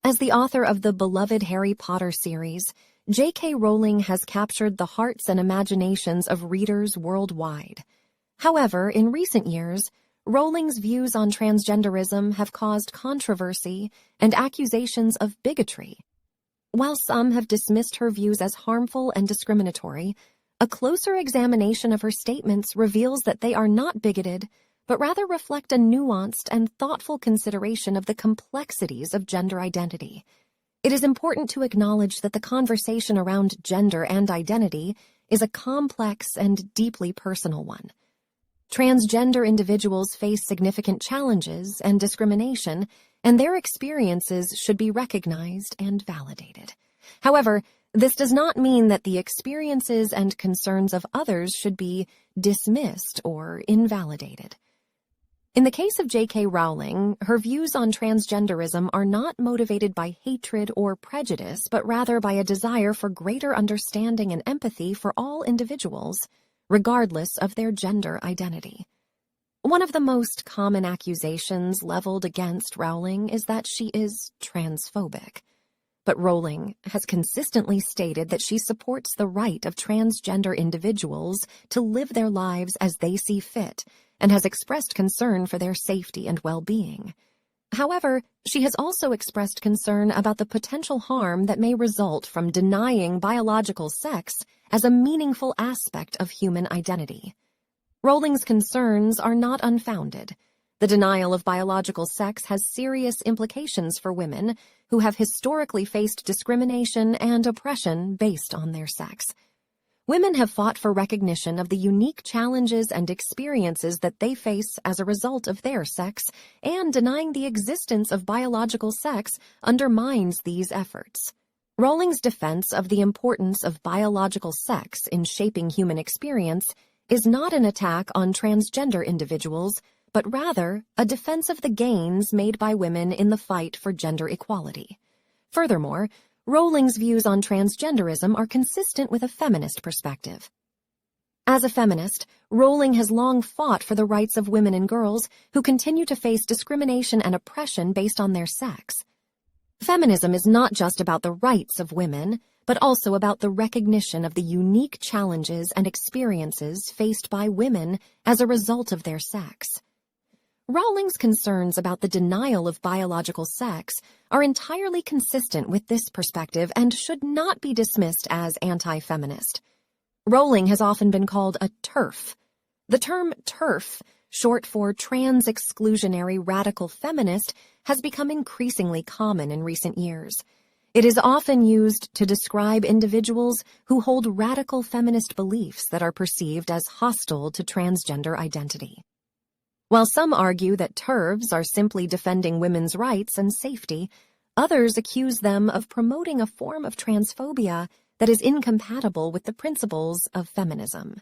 As the author of the beloved Harry Potter series, J.K. Rowling has captured the hearts and imaginations of readers worldwide. However, in recent years, Rowling's views on transgenderism have caused controversy and accusations of bigotry. While some have dismissed her views as harmful and discriminatory, a closer examination of her statements reveals that they are not bigoted, but rather reflect a nuanced and thoughtful consideration of the complexities of gender identity. It is important to acknowledge that the conversation around gender and identity is a complex and deeply personal one. Transgender individuals face significant challenges and discrimination, and their experiences should be recognized and validated. However, this does not mean that the experiences and concerns of others should be dismissed or invalidated. In the case of J.K. Rowling, her views on transgenderism are not motivated by hatred or prejudice, but rather by a desire for greater understanding and empathy for all individuals, regardless of their gender identity. One of the most common accusations leveled against Rowling is that she is transphobic. But Rowling has consistently stated that she supports the right of transgender individuals to live their lives as they see fit, and has expressed concern for their safety and well-being. However, she has also expressed concern about the potential harm that may result from denying biological sex as a meaningful aspect of human identity. Rowling's concerns are not unfounded. The denial of biological sex has serious implications for women who have historically faced discrimination and oppression based on their sex. Women have fought for recognition of the unique challenges and experiences that they face as a result of their sex, and denying the existence of biological sex undermines these efforts. Rowling's defense of the importance of biological sex in shaping human experience is not an attack on transgender individuals, but rather a defense of the gains made by women in the fight for gender equality. Furthermore, Rowling's views on transgenderism are consistent with a feminist perspective. As a feminist, Rowling has long fought for the rights of women and girls who continue to face discrimination and oppression based on their sex. Feminism is not just about the rights of women, but also about the recognition of the unique challenges and experiences faced by women as a result of their sex. Rowling's concerns about the denial of biological sex are entirely consistent with this perspective and should not be dismissed as anti-feminist. Rowling has often been called a TERF. The term TERF, short for trans-exclusionary radical feminist, has become increasingly common in recent years. It is often used to describe individuals who hold radical feminist beliefs that are perceived as hostile to transgender identity. While some argue that TERFs are simply defending women's rights and safety, others accuse them of promoting a form of transphobia that is incompatible with the principles of feminism.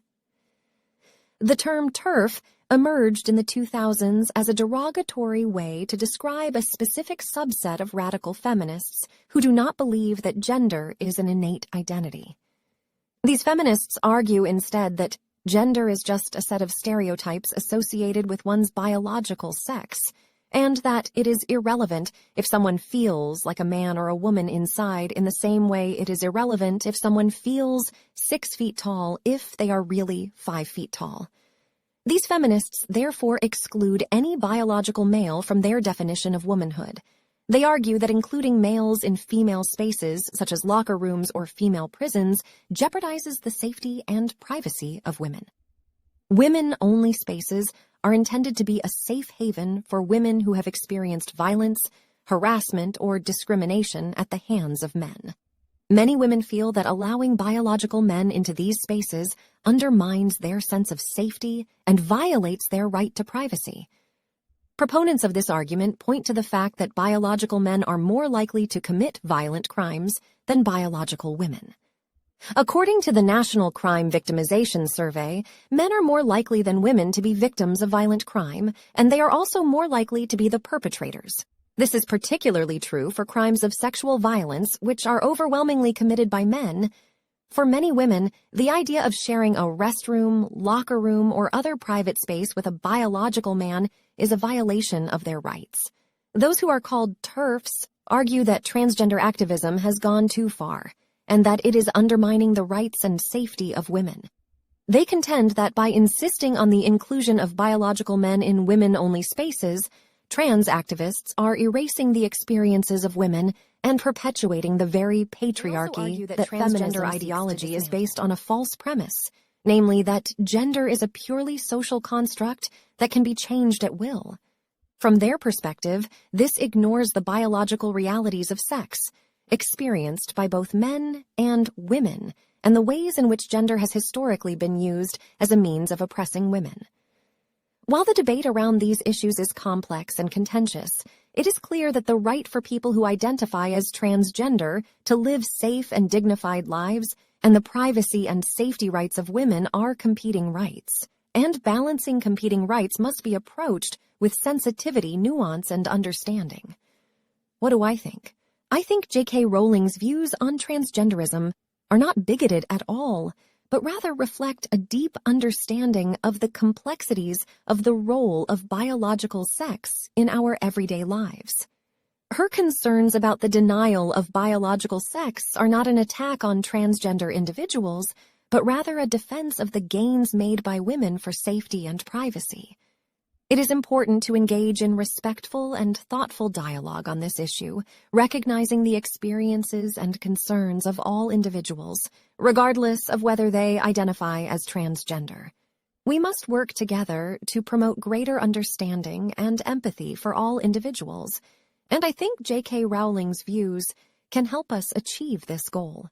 The term TERF emerged in the 2000s as a derogatory way to describe a specific subset of radical feminists who do not believe that gender is an innate identity. These feminists argue instead that gender is just a set of stereotypes associated with one's biological sex, and that it is irrelevant if someone feels like a man or a woman inside in the same way it is irrelevant if someone feels 6 feet tall if they are really 5 feet tall. These feminists therefore exclude any biological male from their definition of womanhood. They argue that including males in female spaces, such as locker rooms or female prisons, jeopardizes the safety and privacy of women. Women-only spaces are intended to be a safe haven for women who have experienced violence, harassment, or discrimination at the hands of men. Many women feel that allowing biological men into these spaces undermines their sense of safety and violates their right to privacy. Proponents of this argument point to the fact that biological men are more likely to commit violent crimes than biological women. According to the National Crime Victimization Survey, men are more likely than women to be victims of violent crime, and they are also more likely to be the perpetrators. This is particularly true for crimes of sexual violence, which are overwhelmingly committed by men. For many women, the idea of sharing a restroom, locker room, or other private space with a biological man is a violation of their rights. Those who are called TERFs argue that transgender activism has gone too far and that it is undermining the rights and safety of women. They contend that by insisting on the inclusion of biological men in women-only spaces, trans activists are erasing the experiences of women and perpetuating the very patriarchy that transgender ideology is based on a false premise, namely that gender is a purely social construct that can be changed at will. From their perspective, this ignores the biological realities of sex, experienced by both men and women, and the ways in which gender has historically been used as a means of oppressing women. While the debate around these issues is complex and contentious, it is clear that the right for people who identify as transgender to live safe and dignified lives and the privacy and safety rights of women are competing rights. And balancing competing rights must be approached with sensitivity, nuance, and understanding. What do I think? I think J.K. Rowling's views on transgenderism are not bigoted at all, but rather reflect a deep understanding of the complexities of the role of biological sex in our everyday lives. Her concerns about the denial of biological sex are not an attack on transgender individuals, but rather a defense of the gains made by women for safety and privacy. It is important to engage in respectful and thoughtful dialogue on this issue, recognizing the experiences and concerns of all individuals, regardless of whether they identify as transgender. We must work together to promote greater understanding and empathy for all individuals, and I think J.K. Rowling's views can help us achieve this goal.